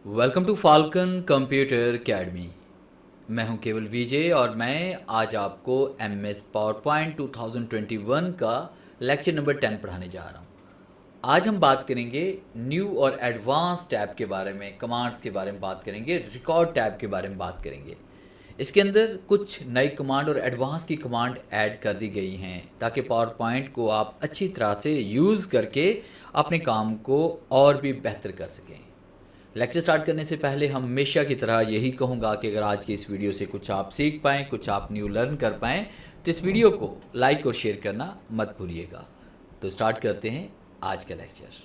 Welcome to Falcon computer academy. मैं हूं केवल विजय और मैं आज आपको एम एस पावर पॉइंट 2021 का लेक्चर नंबर 10 पढ़ाने जा रहा हूं। आज हम बात करेंगे न्यू और एडवांस टैब के बारे में, कमांड्स के बारे में बात करेंगे, रिकॉर्ड टैब के बारे में बात करेंगे। इसके अंदर कुछ नई कमांड और एडवांस की कमांड ऐड कर दी गई हैं ताकि पावर पॉइंट को आप अच्छी तरह से यूज़ करके अपने काम को और भी बेहतर कर सकें। लेक्चर स्टार्ट करने से पहले हम हमेशा की तरह यही कहूँगा कि अगर आज की इस वीडियो से कुछ आप सीख पाएँ, कुछ आप न्यू लर्न कर पाएँ, तो इस वीडियो को लाइक और शेयर करना मत भूलिएगा। तो स्टार्ट करते हैं आज का लेक्चर।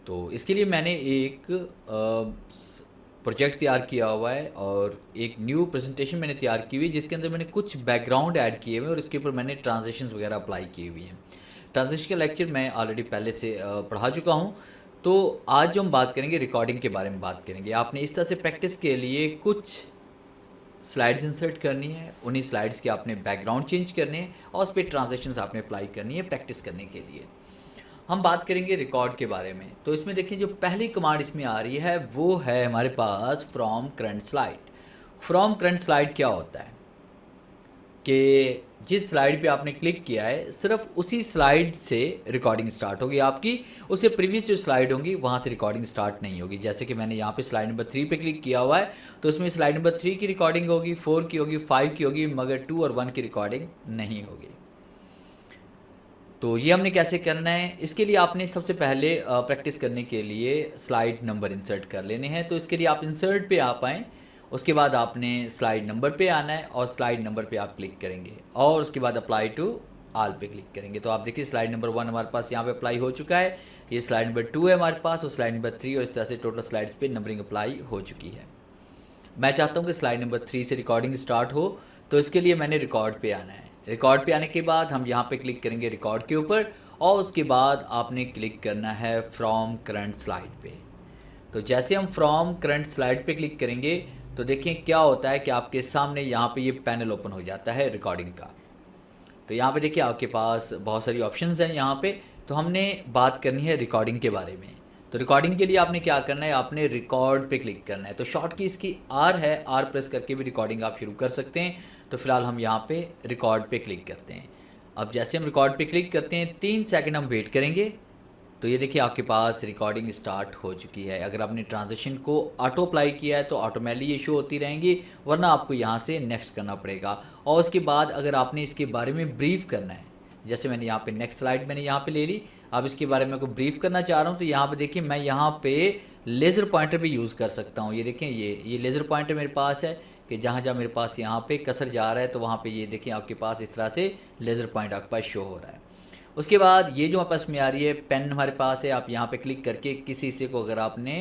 तो इसके लिए मैंने एक प्रोजेक्ट तैयार किया हुआ है और एक न्यू प्रेजेंटेशन मैंने तैयार की हुई है जिसके अंदर मैंने कुछ बैकग्राउंड ऐड किए हुए हैं और इसके ऊपर मैंने ट्रांजेक्शन्स वगैरह अप्लाई की हुई हैं। ट्रांजेक्शन का लेक्चर मैं ऑलरेडी पहले से पढ़ा चुका हूँ। तो आज जो हम बात करेंगे रिकॉर्डिंग के बारे में बात करेंगे। आपने इस तरह से प्रैक्टिस के लिए कुछ स्लाइड्स इंसर्ट करनी है, उन्हीं स्लाइड्स के आपने बैकग्राउंड चेंज करने हैं और उस पर ट्रांजेक्शन्स आपने अप्लाई करनी है प्रैक्टिस करने के लिए। हम बात करेंगे रिकॉर्ड के बारे में। तो इसमें देखिए जो पहली कमांड इसमें आ रही है वो है हमारे पास from current slide. From current slide क्या होता है कि जिस स्लाइड पे आपने क्लिक किया है सिर्फ उसी स्लाइड से रिकॉर्डिंग स्टार्ट होगी आपकी, उससे प्रीवियस जो स्लाइड होंगी वहाँ से रिकॉर्डिंग स्टार्ट नहीं होगी। जैसे कि मैंने यहाँ पे स्लाइड नंबर 3 पे क्लिक किया हुआ है तो उसमें स्लाइड नंबर 3 की रिकॉर्डिंग होगी, 4 की होगी, 5 की होगी, मगर 2 और 1 की रिकॉर्डिंग नहीं होगी। तो ये हमने कैसे करना है, इसके लिए आपने सबसे पहले प्रैक्टिस करने के लिए स्लाइड नंबर इंसर्ट कर लेने हैं। तो इसके लिए आप इंसर्ट पे आ पाएँ, उसके बाद आपने स्लाइड नंबर पे आना है और स्लाइड नंबर पे आप क्लिक करेंगे और उसके बाद अप्लाई टू आल पे क्लिक करेंगे। तो आप देखिए स्लाइड नंबर 1 हमारे पास यहाँ पे अप्लाई हो चुका है, ये स्लाइड नंबर 2 है हमारे पास और स्लाइड नंबर 3 और इस तरह से टोटल स्लाइड्स पे नंबरिंग अप्लाई हो चुकी है। मैं चाहता हूँ कि स्लाइड नंबर 3 से रिकॉर्डिंग स्टार्ट हो, तो इसके लिए मैंने रिकॉर्ड पे आना है। रिकॉर्ड पे आने के बाद हम यहाँ पे क्लिक करेंगे रिकॉर्ड के ऊपर और उसके बाद आपने क्लिक करना है फ्रॉम करंट स्लाइड पे। तो जैसे हम फ्रॉम करंट स्लाइड पे क्लिक करेंगे तो देखिए क्या होता है कि आपके सामने यहाँ पे ये पैनल ओपन हो जाता है रिकॉर्डिंग का। तो यहाँ पे देखिए आपके पास बहुत सारी ऑप्शंस हैं यहाँ पे। तो हमने बात करनी है रिकॉर्डिंग के बारे में। तो रिकॉर्डिंग के लिए आपने क्या करना है, आपने रिकॉर्ड पे क्लिक करना है। तो शॉर्ट की इसकी आर है, आर प्रेस करके भी रिकॉर्डिंग आप शुरू कर सकते हैं। तो फिलहाल हम यहाँ पे रिकॉर्ड पे क्लिक करते हैं। अब जैसे हम रिकॉर्ड पे क्लिक करते हैं 3 सेकंड हम वेट करेंगे। तो ये देखिए आपके पास रिकॉर्डिंग स्टार्ट हो चुकी है। अगर आपने ट्रांजेक्शन को ऑटो अप्लाई किया है तो ऑटोमेटिकली ये शो होती रहेंगी, वरना आपको यहाँ से नेक्स्ट करना पड़ेगा। और उसके बाद अगर आपने इसके बारे में ब्रीफ करना है, जैसे मैंने यहाँ पे नेक्स्ट स्लाइड मैंने यहाँ पे ले ली, अब इसके बारे में को ब्रीफ करना चाह रहा हूँ तो यहाँ पे देखिए मैं यहाँ पे लेज़र पॉइंटर भी यूज़ कर सकता हूँ। ये देखें ये लेज़र पॉइंटर मेरे पास है कि जहाँ जहाँ मेरे पास यहाँ पे कसर जा रहा है तो वहाँ पे ये देखिए आपके पास इस तरह से लेज़र पॉइंट आपके पास शो हो रहा है। उसके बाद ये जो हमारे पास में आ रही है पेन हमारे पास है, आप यहाँ पे क्लिक करके किसी से को अगर आपने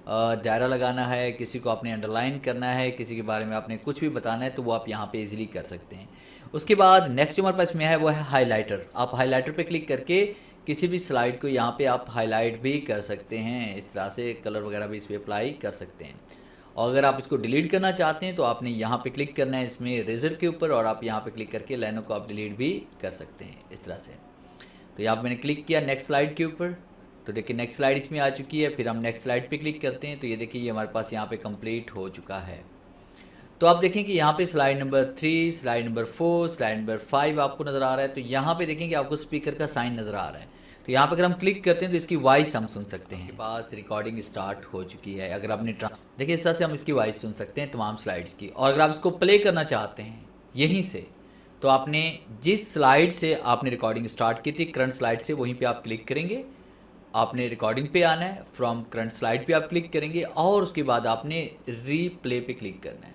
दायरा लगाना है, किसी को आपने अंडरलाइन करना है, किसी के बारे में आपने कुछ भी बताना है तो वो आप यहाँ पे इजीली कर सकते हैं। उसके बाद नेक्स्ट जो हमारे पास में है वो है हाइलाइटर। आप हाइलाइटर पे क्लिक करके किसी भी स्लाइड को यहाँ पे आप हाईलाइट भी कर सकते हैं, इस तरह से कलर वगैरह भी इस पर अप्लाई कर सकते हैं। और अगर आप इसको डिलीट करना चाहते हैं तो आपने यहाँ पे क्लिक करना है इसमें रेजर के ऊपर और आप यहाँ पे क्लिक करके लाइनों को आप डिलीट भी कर सकते हैं इस तरह से। तो यहाँ मैंने क्लिक किया नेक्स्ट स्लाइड के ऊपर, तो देखिए नेक्स्ट स्लाइड इसमें आ चुकी है। फिर हम नेक्स्ट स्लाइड पे क्लिक करते हैं तो ये देखिए ये हमारे पास यहाँ पे कंप्लीट हो चुका है। तो आप देखें कि यहाँ पे slide number 3, slide number 4, slide number 5 आपको नज़र आ रहा है। तो यहाँ पे देखेंगे आपको स्पीकर का साइन नज़र आ रहा है। तो यहाँ पे अगर हम क्लिक करते हैं तो इसकी वॉइस हम सुन सकते हैं। पास रिकॉर्डिंग स्टार्ट हो चुकी है। अगर आपने देखिए इस तरह से हम इसकी वॉइस सुन सकते हैं तमाम स्लाइड्स की। और अगर आप इसको प्ले करना चाहते हैं यहीं से तो आपने जिस स्लाइड से आपने रिकॉर्डिंग स्टार्ट की थी करंट स्लाइड से, वहीं पे आप क्लिक करेंगे। आपने रिकॉर्डिंग पे आना है, फ्रॉम करंट स्लाइड पे आप क्लिक करेंगे और उसके बाद आपने रीप्ले पे क्लिक करना है।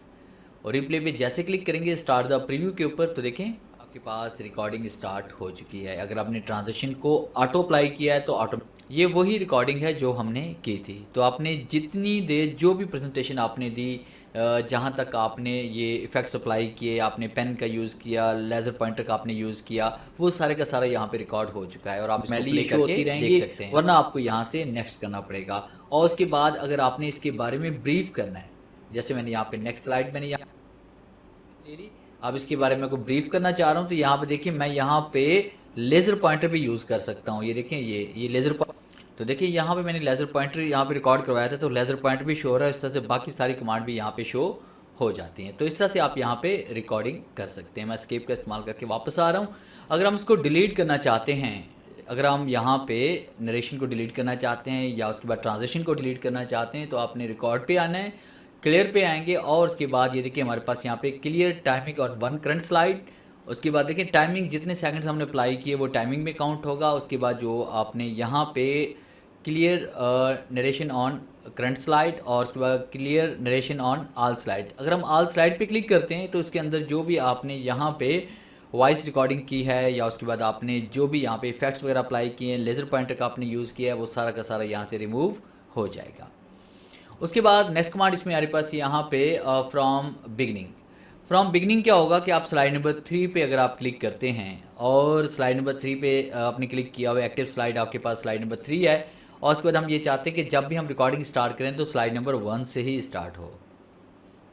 और रिप्ले पे जैसे क्लिक करेंगे स्टार्ट द प्रीव्यू के ऊपर तो देखें आपके पास रिकॉर्डिंग स्टार्ट हो चुकी है। अगर आपने ट्रांजेक्शन को ऑटो अप्लाई किया है तो ऑटो, ये वही रिकॉर्डिंग है जो हमने की थी। तो आपने जितनी देर जो भी प्रेजेंटेशन आपने दी, जहाँ तक आपने ये इफ़ेक्ट्स अप्लाई किए, आपने पेन का यूज़ किया, लेज़र पॉइंटर का आपने यूज़ किया, वो सारे का सारा यहाँ पे रिकॉर्ड हो चुका है और आप इसको प्ले करके देख सकते हैं, वरना आपको यहाँ से नेक्स्ट करना पड़ेगा। और उसके बाद अगर आपने इसके बारे में ब्रीफ करना है, जैसे मैंने यहाँ पे नेक्स्ट स्लाइड मैंने यहाँ अब इसके बारे में को ब्रीफ करना चाह रहा हूँ तो यहाँ पे देखिए मैं यहाँ पे लेज़र पॉइंटर भी यूज़ कर सकता हूँ। ये देखें ये लेज़र तो देखिए यहाँ पे मैंने लेज़र पॉइंटर यहाँ पे रिकॉर्ड करवाया था, तो लेज़र पॉइंटर भी शो हो रहा है। इस तरह से बाकी सारी कमांड भी यहाँ पे शो हो जाती हैं। तो इस तरह से आप यहाँ पे रिकॉर्डिंग कर सकते हैं। मैं एस्केप का इस्तेमाल करके वापस आ रहा हूँ। अगर हम इसको डिलीट करना चाहते हैं, अगर हम यहाँ पे नरेशन को डिलीट करना चाहते हैं या उसके बाद ट्रांजिशन को डिलीट करना चाहते हैं, तो आपने रिकॉर्ड पे आना है, क्लियर पे आएंगे और उसके बाद ये देखिए हमारे पास यहाँ पे क्लियर टाइमिंग और 1 करंट स्लाइड। उसके बाद देखिए टाइमिंग जितने सेकंड्स हमने अप्लाई किए वो टाइमिंग में काउंट होगा। उसके बाद जो आपने यहाँ पे clear narration on current slide और उसके बाद clear narration on all slide, अगर हम ऑल स्लाइड पे क्लिक करते हैं तो उसके अंदर जो भी आपने यहाँ पे वॉइस रिकॉर्डिंग की है या उसके बाद आपने जो भी यहाँ पे इफेक्ट्स वगैरह अप्लाई किए हैं, लेज़र पॉइंटर का आपने यूज़ किया है, वो सारा का सारा यहाँ से रिमूव हो जाएगा। उसके बाद नेक्स्ट कमांड इसमें हमारे पास यहाँ पे फ्रॉम बिगनिंग क्या होगा कि आप स्लाइड नंबर 3 पे अगर आप क्लिक करते हैं और स्लाइड नंबर 3 पे आपने क्लिक किया हुआ एक्टिव स्लाइड आपके पास स्लाइड नंबर 3 है और उसके बाद हम ये चाहते हैं कि जब भी हम रिकॉर्डिंग स्टार्ट करें तो स्लाइड नंबर 1 से ही स्टार्ट हो।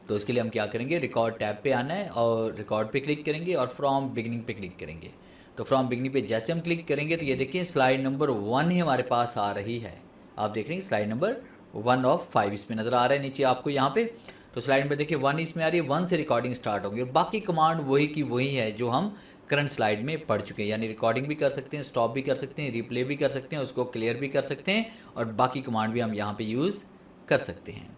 तो इसके लिए हम क्या करेंगे, रिकॉर्ड टैब पे आना है और रिकॉर्ड पे क्लिक करेंगे और फ्रॉम बिगनिंग पे क्लिक करेंगे। तो फ्रॉम बिगनिंग पे जैसे हम क्लिक करेंगे तो ये देखिए स्लाइड नंबर 1 ही हमारे पास आ रही है। आप देख रहे हैं स्लाइड नंबर 1 ऑफ 5 इसमें नज़र आ रहा है नीचे आपको यहाँ पे। तो स्लाइड नंबर देखिए 1 इसमें आ रही है, 1 से रिकॉर्डिंग स्टार्ट होगी और बाकी कमांड वही की वही है जो हम करंट स्लाइड में पढ़ चुके हैं। यानी रिकॉर्डिंग भी कर सकते हैं, स्टॉप भी कर सकते हैं, रिप्ले भी कर सकते हैं, उसको क्लियर भी कर सकते हैं और बाकी कमांड भी हम यहाँ पे यूज़ कर सकते हैं।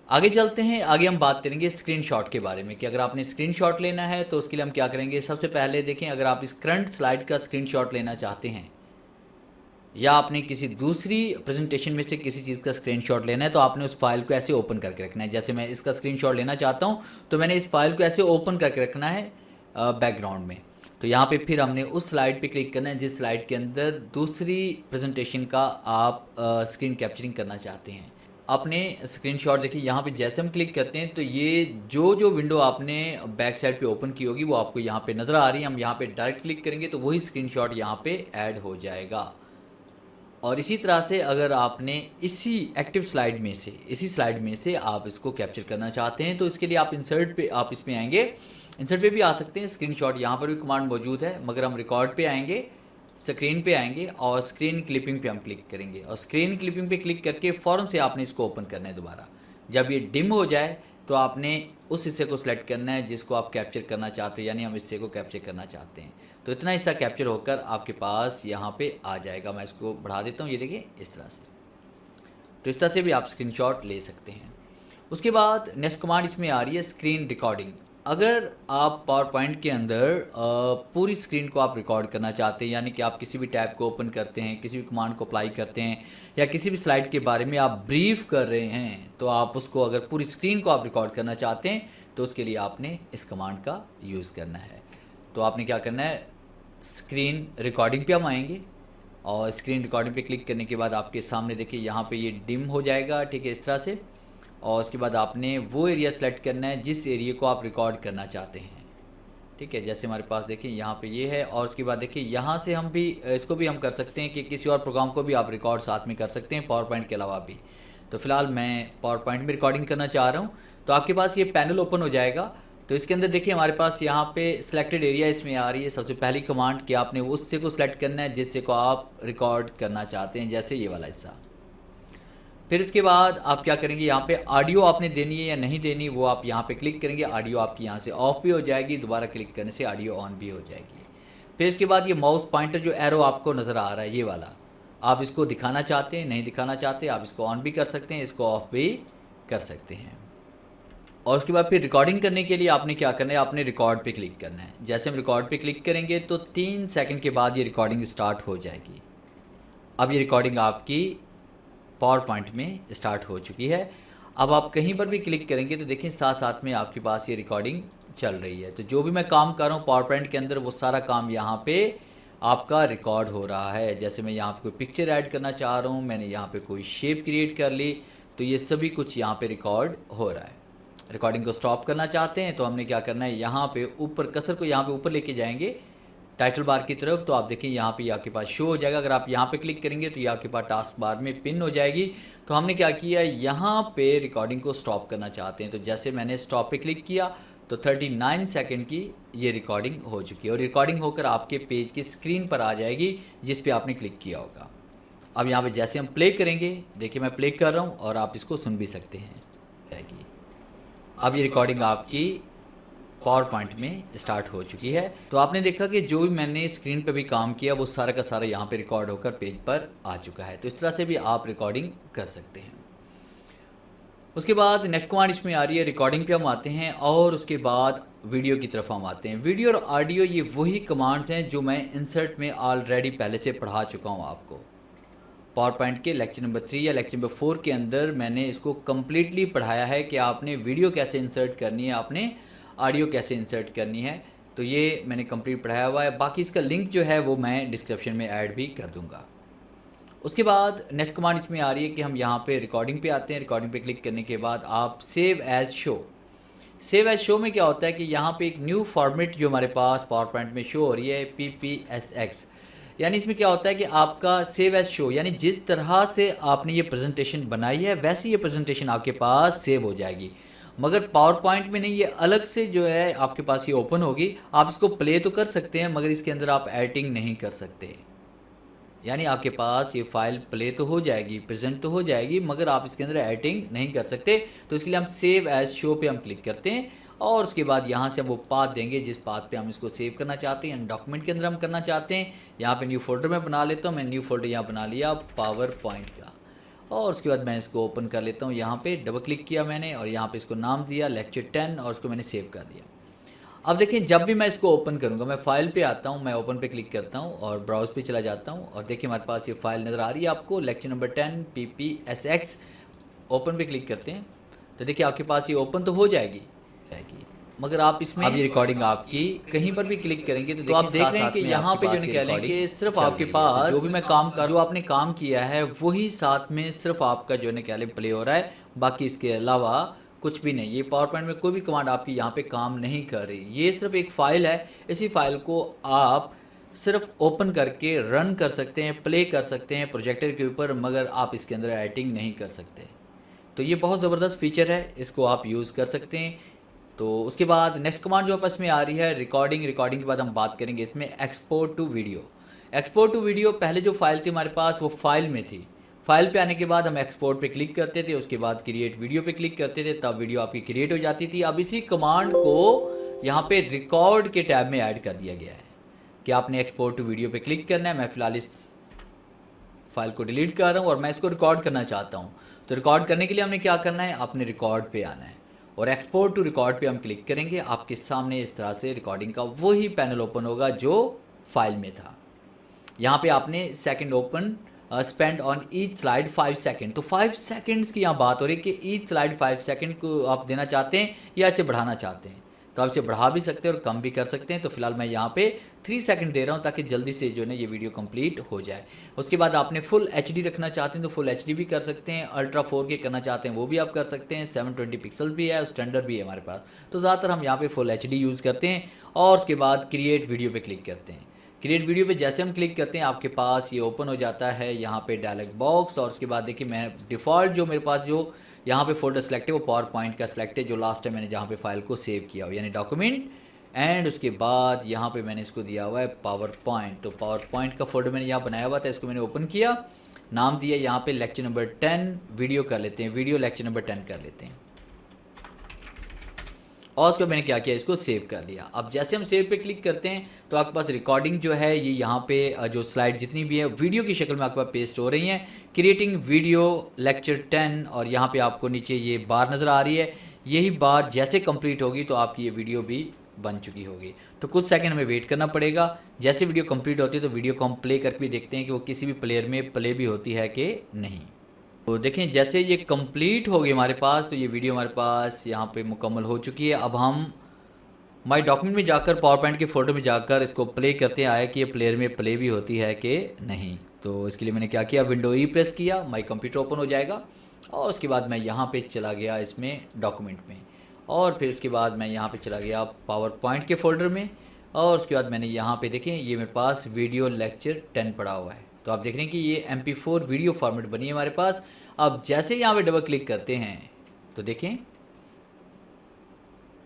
आगे चलते हैं, आगे हम बात करेंगे स्क्रीनशॉट के बारे में कि अगर आपने स्क्रीनशॉट लेना है तो उसके लिए हम क्या करेंगे। सबसे पहले देखें, अगर आप इस करंट स्लाइड का स्क्रीनशॉट लेना चाहते हैं या आपने किसी दूसरी प्रेजेंटेशन में से किसी चीज़ का स्क्रीनशॉट लेना है तो आपने उस फाइल को ऐसे ओपन करके रखना है। जैसे मैं इसका स्क्रीनशॉट लेना चाहता हूं तो मैंने इस फाइल को ऐसे ओपन करके रखना है बैकग्राउंड में। तो यहाँ पे फिर हमने उस स्लाइड पे क्लिक करना है जिस स्लाइड के अंदर दूसरी प्रेजेंटेशन का आप स्क्रीन कैप्चरिंग करना चाहते हैं। अपने स्क्रीनशॉट देखिए यहाँ पे जैसे हम क्लिक करते हैं तो ये जो विंडो आपने बैक साइड पे ओपन की होगी वो आपको यहाँ पे नज़र आ रही है। हम यहाँ पे डायरेक्ट क्लिक करेंगे तो वही स्क्रीनशॉट यहाँ पे ऐड हो जाएगा। और इसी तरह से अगर आपने इसी एक्टिव स्लाइड में से इसी स्लाइड में से आप इसको कैप्चर करना चाहते हैं तो इसके लिए आप इंसर्ट पे आप इसमें आएंगे, इंसर्ट पे भी आ सकते हैं, स्क्रीनशॉट यहाँ पर भी कमांड मौजूद है, मगर हम रिकॉर्ड पे आएंगे, स्क्रीन पे आएंगे और स्क्रीन क्लिपिंग पे हम क्लिक करेंगे और स्क्रीन क्लिपिंग पे क्लिक करके फ़ौरन से आपने इसको ओपन करना है दोबारा। जब ये डिम हो जाए तो आपने उस हिस्से को सिलेक्ट करना है जिसको आप कैप्चर करना चाहते हैं, यानी हम हिस्से को कैप्चर करना चाहते हैं। तो इतना हिस्सा कैप्चर होकर आपके पास यहाँ पे आ जाएगा। मैं इसको बढ़ा देता हूँ, ये देखिए इस तरह से। तो इस तरह से भी आप स्क्रीनशॉट ले सकते हैं। उसके बाद नेक्स्ट कमांड इसमें आ रही है स्क्रीन रिकॉर्डिंग। अगर आप पावर पॉइंट के अंदर पूरी स्क्रीन को आप रिकॉर्ड करना चाहते हैं, यानी कि आप किसी भी टैब को ओपन करते हैं, किसी भी कमांड को अप्लाई करते हैं या किसी भी स्लाइड के बारे में आप ब्रीफ कर रहे हैं, तो आप उसको अगर पूरी स्क्रीन को आप रिकॉर्ड करना चाहते हैं तो उसके लिए आपने इस कमांड का यूज़ करना है। तो आपने क्या करना है, स्क्रीन रिकॉर्डिंग पे हम आएंगे और स्क्रीन रिकॉर्डिंग पे क्लिक करने के बाद आपके सामने देखिए यहाँ पे ये डिम हो जाएगा, ठीक है, इस तरह से। और उसके बाद आपने वो एरिया सेलेक्ट करना है जिस एरिया को आप रिकॉर्ड करना चाहते हैं, ठीक है। जैसे हमारे पास देखिए यहाँ पे ये है और उसके बाद देखिए यहाँ से हम भी इसको भी हम कर सकते हैं कि किसी और प्रोग्राम को भी आप रिकॉर्ड साथ में कर सकते हैं पावर पॉइंट के अलावा भी। तो फिलहाल मैं पावर पॉइंट में रिकॉर्डिंग करना चाह रहा हूँ। तो आपके पास ये पैनल ओपन हो जाएगा। तो इसके अंदर देखिए हमारे पास यहाँ पे सिलेक्टेड एरिया इसमें आ रही है। सबसे पहली कमांड कि आपने उस हिस्से को सिलेक्ट करना है जिससे को आप रिकॉर्ड करना चाहते हैं, जैसे ये वाला हिस्सा। फिर इसके बाद आप क्या करेंगे, यहाँ पे ऑडियो आपने देनी है या नहीं देनी वो आप यहाँ पे क्लिक करेंगे। ऑडियो आपकी यहाँ से ऑफ भी हो जाएगी, दोबारा क्लिक करने से ऑडियो ऑन भी हो जाएगी। फिर इसके बाद ये माउस पॉइंटर जो एरो आपको नज़र आ रहा है ये वाला, आप इसको दिखाना चाहते हैं, नहीं दिखाना चाहते, आप इसको ऑन भी कर सकते हैं, इसको ऑफ भी कर सकते हैं। और उसके बाद फिर रिकॉर्डिंग करने के लिए आपने क्या करना है, आपने रिकॉर्ड पे क्लिक करना है। जैसे हम रिकॉर्ड पे क्लिक करेंगे तो 3 सेकंड के बाद ये रिकॉर्डिंग स्टार्ट हो जाएगी। अब ये रिकॉर्डिंग आपकी पावर पॉइंट में स्टार्ट हो चुकी है। अब आप कहीं पर भी क्लिक करेंगे तो देखें साथ साथ में आपके पास ये रिकॉर्डिंग चल रही है। तो जो भी मैं काम कर रहा हूँ पावर पॉइंट के अंदर वो सारा काम यहाँ पे आपका रिकॉर्ड हो रहा है। जैसे मैं यहाँ पे कोई पिक्चर ऐड करना चाह रहा हूँ, मैंने यहाँ पे कोई शेप क्रिएट कर ली, तो ये सभी कुछ यहाँ पे रिकॉर्ड हो रहा है। रिकॉर्डिंग को स्टॉप करना चाहते हैं तो हमने क्या करना है, यहाँ पे ऊपर कर्सर को यहाँ पे ऊपर लेके जाएंगे टाइटल बार की तरफ। तो आप देखिए यहाँ पे आपके पास शो हो जाएगा। अगर आप यहाँ पे क्लिक करेंगे तो ये आपके पास टास्क बार में पिन हो जाएगी। तो हमने क्या किया, यहाँ पे रिकॉर्डिंग को स्टॉप करना चाहते हैं। तो जैसे मैंने स्टॉप पे क्लिक किया तो 39 सेकंड की ये रिकॉर्डिंग हो चुकी है और रिकॉर्डिंग होकर आपके पेज की स्क्रीन पर आ जाएगी जिस पे आपने क्लिक किया होगा। अब यहाँ पे जैसे हम प्ले करेंगे, देखिए मैं प्ले कर रहा हूँ और आप इसको सुन भी सकते हैं। अब ये रिकॉर्डिंग आपकी पावर पॉइंट में स्टार्ट हो चुकी है। तो आपने देखा कि जो भी मैंने स्क्रीन पे भी काम किया वो सारा का सारा यहाँ पे रिकॉर्ड होकर पेज पर आ चुका है। तो इस तरह से भी आप रिकॉर्डिंग कर सकते हैं। उसके बाद नेक्स्ट कमांड इसमें आ रही है, रिकॉर्डिंग पे हम आते हैं और उसके बाद वीडियो की तरफ हम आते हैं। वीडियो और ऑडियो ये वही कमांड्स हैं जो मैं इंसर्ट में ऑलरेडी पहले से पढ़ा चुका हूँ आपको। पावर पॉइंट के लेक्चर नंबर 3 या लेक्चर नंबर 4 के अंदर मैंने इसको कम्प्लीटली पढ़ाया है कि आपने वीडियो कैसे इंसर्ट करनी है, आपने ऑडियो कैसे इंसर्ट करनी है। तो ये मैंने कंप्लीट पढ़ाया हुआ है। बाकी इसका लिंक जो है वो मैं डिस्क्रिप्शन में ऐड भी कर दूंगा। उसके बाद नेक्स्ट कमांड इसमें आ रही है कि हम यहाँ पे रिकॉर्डिंग पे आते हैं। रिकॉर्डिंग पे क्लिक करने के बाद आप save as show. Save as show में क्या होता है कि यहाँ पे एक न्यू फॉर्मेट जो हमारे पास पावर पॉइंट में शो हो रही है, PPSX, यानी इसमें क्या होता है कि आपका सेव एज़ शो, यानी जिस तरह से आपने ये प्रेजेंटेशन बनाई है वैसी ये प्रेजेंटेशन आपके पास सेव हो जाएगी। मगर पावर पॉइंट में नहीं, ये अलग से जो है आपके पास ये ओपन होगी। आप इसको प्ले तो कर सकते हैं मगर इसके अंदर आप एडिटिंग नहीं कर सकते। यानी आपके पास ये फाइल प्ले तो हो जाएगी, प्रेजेंट तो हो जाएगी, मगर आप इसके अंदर एडिटिंग नहीं कर सकते। तो इसके लिए हम सेव एज़ शो पे हम क्लिक करते हैं और उसके बाद यहाँ से हम वो पाथ देंगे जिस पाथ पे हम इसको सेव करना चाहते हैं। डॉक्यूमेंट के अंदर हम करना चाहते हैं, यहाँ पे न्यू फोल्डर में बना लेता हूँ। मैं न्यू फोल्डर यहाँ बना लिया पावर पॉइंट का, और उसके बाद मैं इसको ओपन कर लेता हूँ। यहाँ पे डबल क्लिक किया मैंने और यहाँ पे इसको नाम दिया लेक्चर 10 और उसको मैंने सेव कर दिया। अब देखिए जब भी मैं इसको ओपन करूँगा, मैं फाइल पे आता हूँ, मैं ओपन पे क्लिक करता हूँ और ब्राउज पे चला जाता हूँ और देखिए हमारे पास ये फाइल नज़र आ रही है आपको, लेक्चर नंबर 10 PPSX। ओपन पे क्लिक करते हैं तो देखिए आपके पास ये ओपन तो हो जाएगी, मगर आप इसमें अब ये रिकॉर्डिंग आपकी कहीं पर भी क्लिक करेंगे तो आप देख रहे हैं कि यहाँ पे जो निकलें कि सिर्फ आपके पास जो भी मैं काम कर, जो आपने काम किया है वही साथ में सिर्फ आपका जो निकले प्ले हो रहा है, बाकी इसके अलावा कुछ भी नहीं। ये पावर पॉइंट में कोई भी कमांड आपकी यहाँ पे काम नहीं कर रही। ये सिर्फ एक फ़ाइल है, इसी फाइल को आप सिर्फ ओपन करके रन कर सकते हैं, प्ले कर सकते हैं प्रोजेक्टर के ऊपर, मगर आप इसके अंदर एडिटिंग नहीं कर सकते। तो ये बहुत ज़बरदस्त फीचर है, इसको आप यूज़ कर सकते हैं। तो उसके बाद नेक्स्ट कमांड जो आपस में आ रही है रिकॉर्डिंग। रिकॉर्डिंग के बाद हम बात करेंगे इसमें export to video. Export to video, पहले जो फाइल थी हमारे पास वो फाइल में थी। फाइल पे आने के बाद हम एक्सपोर्ट पे क्लिक करते थे, उसके बाद क्रिएट वीडियो पे क्लिक करते थे, तब वीडियो आपकी क्रिएट हो जाती थी। अब इसी कमांड को यहाँ पे रिकॉर्ड के टैब में ऐड कर दिया गया है कि आपने एक्सपोर्ट टू वीडियो पे क्लिक करना है। मैं फ़िलहाल इस फाइल को डिलीट कर रहा हूँ और मैं इसको रिकॉर्ड करना चाहता हूँ। तो रिकॉर्ड करने के लिए हमने क्या करना है, आपने रिकॉर्ड पे आना है और एक्सपोर्ट टू रिकॉर्ड पे हम क्लिक करेंगे। आपके सामने इस तरह से रिकॉर्डिंग का वही पैनल ओपन होगा जो फाइल में था। यहाँ पे आपने second open spend on each slide 5 second, तो 5 सेकंड्स की यहाँ बात हो रही है कि ईच स्लाइड 5 सेकंड को आप देना चाहते हैं या इसे बढ़ाना चाहते हैं। तो आप इसे बढ़ा भी सकते हैं और कम भी कर सकते हैं। तो फिलहाल मैं यहाँ पे 3 सेकंड दे रहा हूँ ताकि जल्दी से जो है ये वीडियो कंप्लीट हो जाए। उसके बाद आपने फुल HD रखना चाहते हैं तो फुल HD भी कर सकते हैं, अल्ट्रा 4K करना चाहते हैं वो भी आप कर सकते हैं। 720 पिक्सल भी है, स्टैंडर्ड भी है हमारे पास। तो ज़्यादातर हम यहाँ पे फुल HD यूज़ करते हैं और उसके बाद क्रिएट वीडियो पे क्लिक करते हैं। क्रिएट वीडियो पे जैसे हम क्लिक करते हैं आपके पास ये ओपन हो जाता है यहाँ पे डायलॉग बॉक्स। और उसके बाद देखिए मैं डिफ़ॉल्ट जो मेरे पास जो यहाँ पे फोल्डर सेलेक्ट है वो पावर पॉइंट का सेलेक्ट है, जो लास्ट टाइम मैंने जहाँ पे फाइल को सेव किया हो, यानी डॉक्यूमेंट। एंड उसके बाद यहाँ पे मैंने इसको दिया हुआ है पावर पॉइंट। तो पावर पॉइंट का फोल्डर मैंने यहाँ बनाया हुआ था, इसको मैंने ओपन किया, नाम दिया यहाँ पे लेक्चर नंबर 10 वीडियो कर लेते हैं, वीडियो लेक्चर नंबर 10 कर लेते हैं। और उसको मैंने क्या किया, इसको सेव कर लिया। अब जैसे हम सेव पे क्लिक करते हैं तो आपके पास रिकॉर्डिंग जो है ये यहाँ पे जो स्लाइड जितनी भी है वीडियो की शक्ल में आपके पास पेस्ट हो रही हैं। क्रिएटिंग वीडियो लेक्चर 10 और यहाँ पे आपको नीचे ये बार नज़र आ रही है। यही बार जैसे कंप्लीट होगी तो आपकी ये वीडियो भी बन चुकी होगी। तो कुछ सेकंड हमें वेट करना पड़ेगा। जैसे वीडियो कंप्लीट होती है तो वीडियो को हम प्ले करके भी देखते हैं कि वो किसी भी प्लेयर में प्ले भी होती है कि नहीं। तो देखें जैसे ये कंप्लीट हो गई हमारे पास, तो ये वीडियो हमारे पास यहाँ पे मुकम्मल हो चुकी है। अब हम माई डॉक्यूमेंट में जाकर पावर पॉइंट के फोल्डर में जाकर इसको प्ले करते हैं, आया कि ये प्लेयर में प्ले भी होती है कि नहीं। तो इसके लिए मैंने क्या किया, विंडो ई प्रेस किया, माई कंप्यूटर ओपन हो जाएगा। और उसके बाद मैं यहाँ पे चला गया इसमें डॉक्यूमेंट में, और फिर उसके बाद मैं यहाँ पे चला गया पावर पॉइंट के फोल्डर में। और उसके बाद मैंने यहाँ पे देखें ये मेरे पास वीडियो लेक्चर 10 पड़ा हुआ है। तो आप देख रहे हैं कि ये MP4 वीडियो फॉर्मेट बनी है हमारे पास। अब जैसे यहाँ पे डबल क्लिक करते हैं तो देखें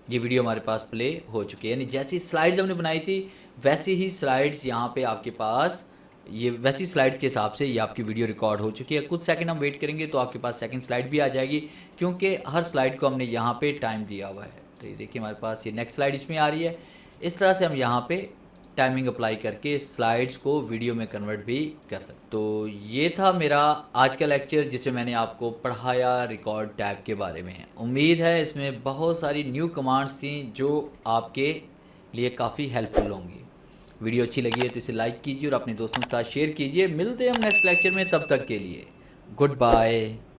ये वीडियो हमारे पास प्ले हो चुकी है, यानी जैसी स्लाइड्स हमने बनाई थी वैसी ही स्लाइड्स यहाँ पे आपके पास ये वैसी स्लाइड्स के हिसाब से ये आपकी वीडियो रिकॉर्ड हो चुकी है। कुछ सेकंड हम वेट करेंगे तो आपके पास सेकंड स्लाइड भी आ जाएगी, क्योंकि हर स्लाइड को हमने यहाँ पे टाइम दिया हुआ है। तो ये देखिए हमारे पास ये नेक्स्ट स्लाइड इसमें आ रही है। इस तरह से हम यहाँ पे टाइमिंग अप्लाई करके स्लाइड्स को वीडियो में कन्वर्ट भी कर सकते। तो ये था मेरा आज का लेक्चर, जिसमें मैंने आपको पढ़ाया रिकॉर्ड टैब के बारे में। उम्मीद है इसमें बहुत सारी न्यू कमांड्स थी जो आपके लिए काफ़ी हेल्पफुल होंगी। वीडियो अच्छी लगी है तो इसे लाइक कीजिए और अपने दोस्तों के साथ शेयर कीजिए। मिलते हैं हम नेक्स्ट लेक्चर में, तब तक के लिए गुड बाय।